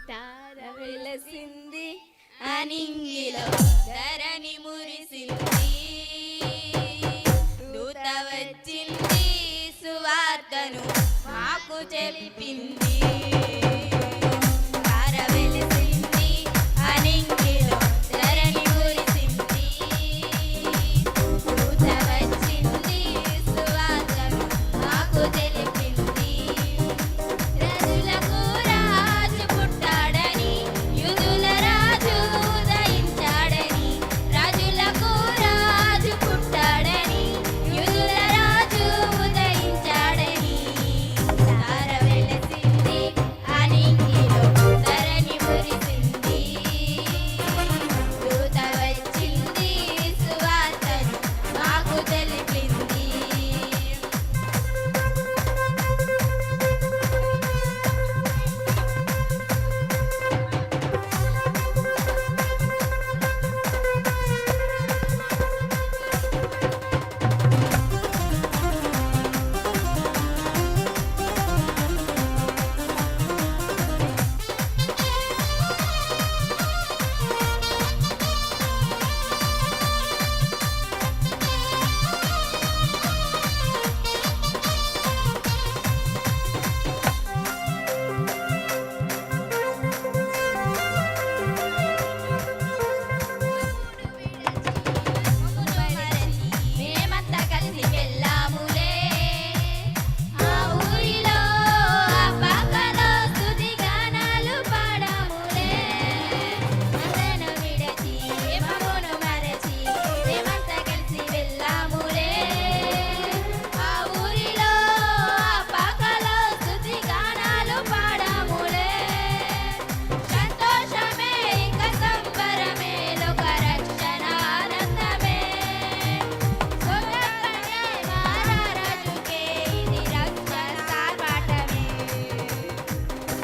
తార వెలసింది అనింగిలో ధరణి మురిసింది దూత వచ్చింది సువార్తను మాకు చెప్పింది తార వెలసింది అనింగిలో ధరణి మురిసింది దూత వచ్చింది సువార్తను మాకు తెలిపింది రజులకు రాజు పుట్టాడని యూదుల రాజు ఉదయించాడని రాజులకు రాజు పుట్టాడని యూదుల రాజు ఉదయించాడని తార వెలసింది అనింగిలో ధరణి మురిసింది దూత వచ్చింది సువార్తను మాకు తెలిపింది మేమంతా కలిసి వెళ్ళాములే ఆ ఊరిలో ఆ పక్కలో స్తుతి గానాలు పాడాములే అందను విడచి మమ్మును మరచి మేమంతా కలిసి వెళ్ళాములే ఆ ఊరిలో ఆ పక్కలో స్తుతి గానాలు పాడాములే సంతోషమే ఇక సంబరమే లోక రక్షణ ఆనందమే సోదరులనే మహారాజుకే ఇది రక్షణ సార్వాటమే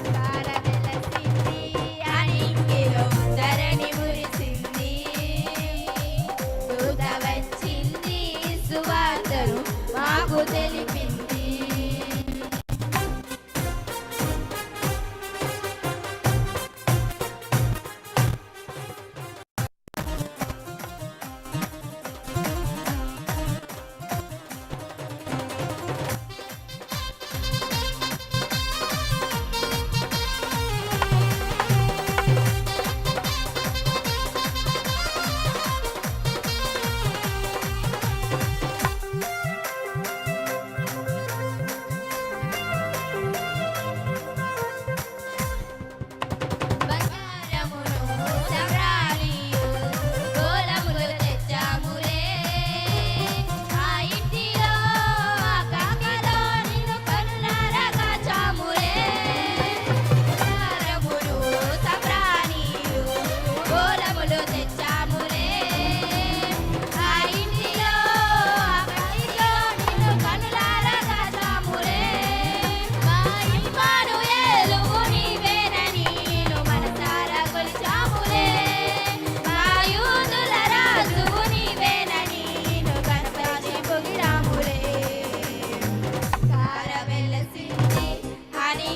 తార వెలసింది అనింగిలో ధరణి మురిసింది దూత వచ్చింది సువార్తను మాకు తెలిపింది బంగారమును సమ్రాణియు గోళములు తెచ్చాములే ఆ ఇంటిలో ఆ కాకలో నిన్ను కనులారా కాచాములే బంగారమును సమ్రాణియు గోళములు తెచ్చాములే ఆ ఇంటిలో ఆ కాకలో నిన్ను కనులారా కాచాములే మా ఇమ్మానుయేలు నీవేనని నిన్ను మనసారా కొలిచాములే మా యూదుల రాజు నీవేనని నిన్ను కనపరిచి పొగిడాములే తార వెలసింది అని